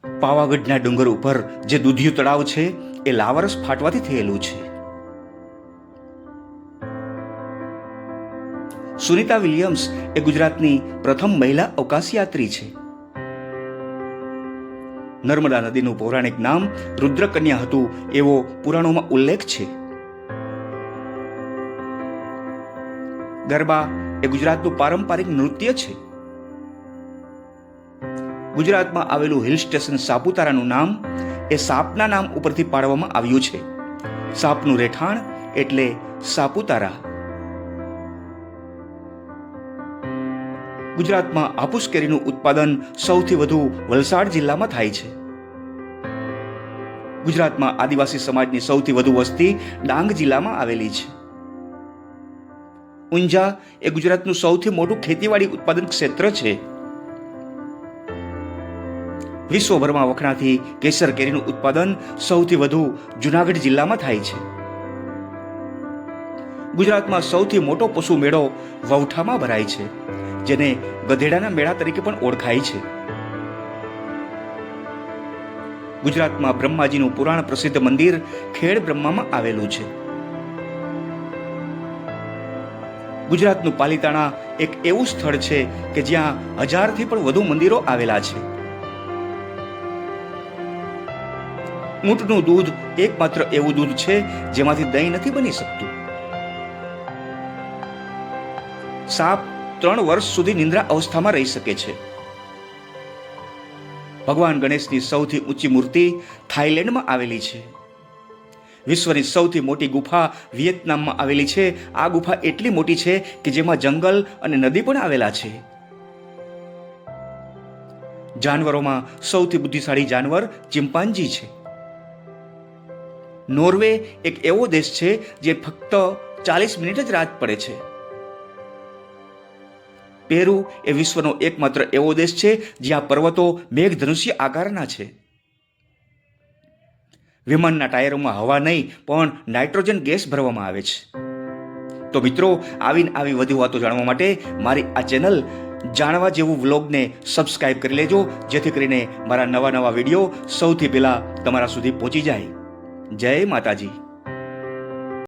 પાવાગઢના ડુંગર ઉપર જે દૂધિયું તળાવ છે એ લાવારસ ફાટવાથી થયેલું છે. સુનિતા વિલિયમ્સ એ ગુજરાતની પ્રથમ મહિલા અવકાશયાત્રી છે. નર્મદા નદીનું પૌરાણિક નામ રુદ્રકન્યા હતું એવો પુરાણોમાં ઉલ્લેખ છે. ગરબા એ ગુજરાતનું પારંપરિક નૃત્ય છે. ગુજરાતમાં આવેલું હિલ સ્ટેશન સાપુતારાનું નામ એ સાપના નામ ઉપરથી પાડવામાં આવ્યું છે. સાપનું રહેઠાણ એટલે સાપુતારા. ગુજરાતમાં હાપુસ કેરીનું ઉત્પાદન સૌથી વધુ વલસાડ જિલ્લામાં થાય છે. ગુજરાતમાં આદિવાસી સમાજની સૌથી વધુ વસ્તી ડાંગ જિલ્લામાં આવેલી છે. ઊંઝા એ ગુજરાતનું સૌથી મોટું ખેતીવાડી ઉત્પાદન ક્ષેત્ર છે. વિશ્વભરમાં વખણાતી કેસર કેરીનું ઉત્પાદન સૌથી વધુ જુનાગઢ જિલ્લામાં થાય છે. ગુજરાતમાં સૌથી મોટો પશુ મેળો વૌઠામાં ભરાય છે, જેને ગધેડાના મેળા તરીકે પણ ઓળખાય છે. ગુજરાતમાં બ્રહ્માજીનું પુરાણ પ્રસિદ્ધ મંદિર ખેડ બ્રહ્મામાં આવેલું છે. ગુજરાતનું પાલિતાણા એક એવું સ્થળ છે કે જ્યાં 1000થી પણ વધુ મંદિરો આવેલા છે. ઊંટનું દૂધ એકમાત્ર એવું દૂધ છે જેમાંથી દહીં નથી બની શકતું. સાપ 3 વર્ષ સુધી નિંદ્રા અવસ્થામાં રહી શકે છે. ભગવાન ગણેશની સૌથી ઊંચી મૂર્તિ થાઈલેન્ડમાં આવેલી છે. વિશ્વની સૌથી મોટી ગુફા વિયેતનામમાં આવેલી છે. આ ગુફા એટલી મોટી છે કે જેમાં જંગલ અને નદી પણ આવેલા છે. જાનવરોમાં સૌથી બુદ્ધિશાળી જાનવર ચિમ્પાન્જી છે. નોર્વે એક એવો દેશ છે જે ફક્ત 40 મિનિટ જ રાત પડે છે. પેરુ એ વિશ્વનો એકમાત્ર એવો દેશ છે જ્યાં પર્વતો મેઘધનુષ્ય આકારના છે. વિમાનના ટાયરોમાં હવા નહીં પણ નાઇટ્રોજન ગેસ ભરવામાં આવે છે. તો મિત્રો, આવી વધુ વાતો જાણવા માટે મારી આ ચેનલ જાણવા જેવું વ્લોગને સબસ્ક્રાઇબ કરી લેજો, જેથી કરીને મારા નવા વિડીયો સૌથી પહેલા તમારા સુધી પહોંચી જાય. જય માતાજી.